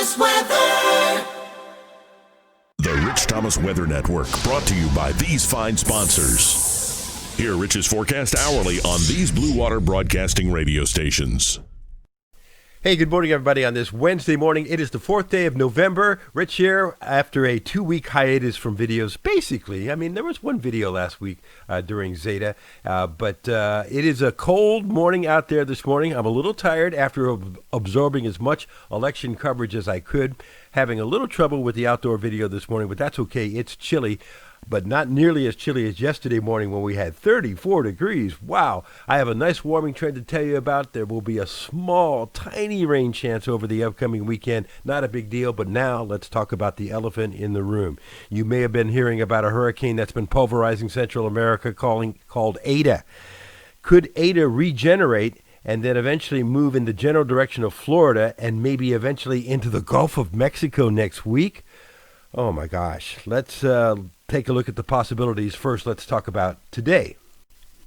Thomas Weather. The Rich Thomas Weather Network, brought to you by these fine sponsors. Hear Rich's forecast hourly on these Blue Water Broadcasting radio stations. Hey, good morning, everybody. On this Wednesday morning, it is the 4th day of November. Rich here after a 2-week hiatus from videos. Basically, I mean, there was one video last week during Zeta, but it is a cold morning out there this morning. I'm a little tired after absorbing as much election coverage as I could, having a little trouble with the outdoor video this morning, but that's okay. It's chilly, but not nearly as chilly as yesterday morning when we had 34 degrees. Wow. I have a nice warming trend to tell you about. There will be a small, tiny rain chance over the upcoming weekend. Not a big deal, but now let's talk about the elephant in the room. You may have been hearing about a hurricane that's been pulverizing Central America called Eta. Could Eta regenerate and then eventually move in the general direction of Florida and maybe eventually into the Gulf of Mexico next week? Oh my gosh. Let's take a look at the possibilities. First, let's talk about today.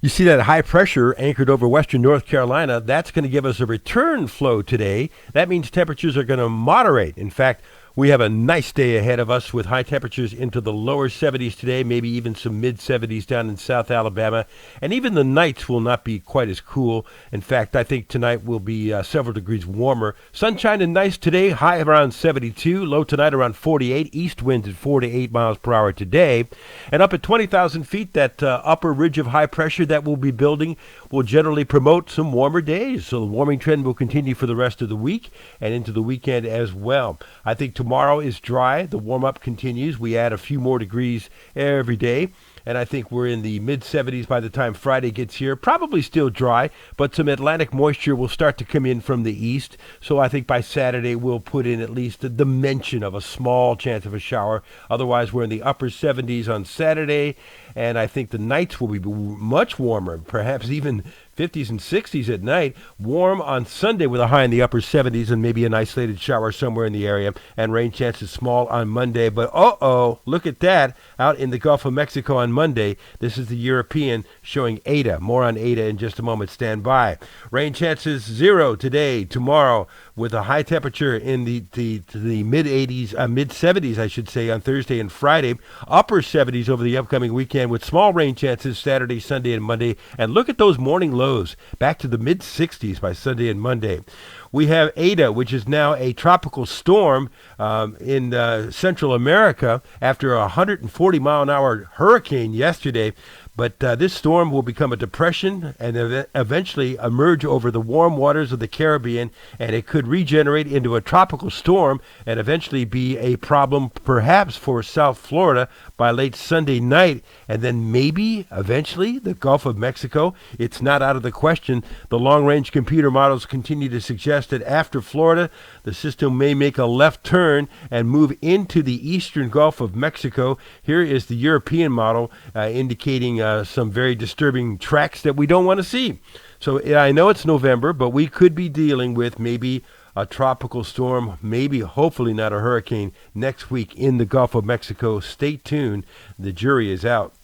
You see that high pressure anchored over western North Carolina, that's going to give us a return flow today. That means temperatures are going to moderate. In fact, we have a nice day ahead of us with high temperatures into the lower 70s today, maybe even some mid-70s down in South Alabama. And even the nights will not be quite as cool. In fact, I think tonight will be several degrees warmer. Sunshine and nice today, high around 72, low tonight around 48, east winds at 4 to 8 miles per hour today. And up at 20,000 feet, that upper ridge of high pressure that will be building will generally promote some warmer days. So the warming trend will continue for the rest of the week and into the weekend as well. I think tomorrow is dry. The warm-up continues. We add a few more degrees every day. And I think we're in the mid-70s by the time Friday gets here. Probably still dry, but some Atlantic moisture will start to come in from the east. So I think by Saturday we'll put in at least a dimension of a small chance of a shower. Otherwise, we're in the upper 70s on Saturday. And I think the nights will be much warmer, perhaps even 50s and 60s at night. Warm on Sunday with a high in the upper 70s and maybe an isolated shower somewhere in the area. And rain chances small on Monday. But look at that out in the Gulf of Mexico on Monday. This is the European showing Eta. More on Eta in just a moment. Stand by. Rain chances 0 today, tomorrow, with a high temperature in the mid-80s, mid-70s, I should say, on Thursday and Friday. Upper 70s over the upcoming weekend with small rain chances Saturday, Sunday, and Monday. And look at those morning lows, back to the mid-60s by Sunday and Monday. We have Eta, which is now a tropical storm in Central America after a 140-mile-an-hour hurricane yesterday. But this storm will become a depression and eventually emerge over the warm waters of the Caribbean, and it could regenerate into a tropical storm and eventually be a problem perhaps for South Florida by late Sunday night, and then maybe eventually the Gulf of Mexico. It's not out of the question. The long-range computer models continue to suggest that after Florida, the system may make a left turn and move into the eastern Gulf of Mexico. Here is the European model indicating some very disturbing tracks that we don't want to see. So I know it's November, but we could be dealing with maybe a tropical storm, maybe hopefully not a hurricane next week in the Gulf of Mexico. Stay tuned. The jury is out.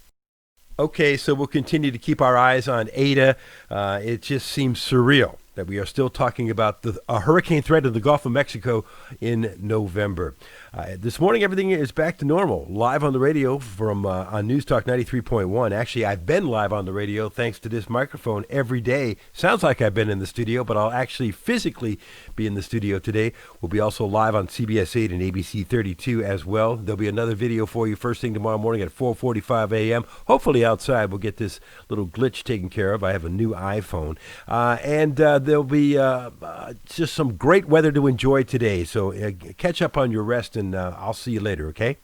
Okay, so we'll continue to keep our eyes on Eta. It just seems surreal that we are still talking about a hurricane threat in the Gulf of Mexico in November. This morning, everything is back to normal. Live on the radio from on News Talk 93.1. Actually, I've been live on the radio thanks to this microphone every day. Sounds like I've been in the studio, but I'll actually physically be in the studio today. We'll be also live on CBS 8 and ABC 32 as well. There'll be another video for you first thing tomorrow morning at 4:45 a.m. Hopefully outside we'll get this little glitch taken care of. I have a new iPhone. And there'll be just some great weather to enjoy today. So catch up on your rest, and I'll see you later, okay?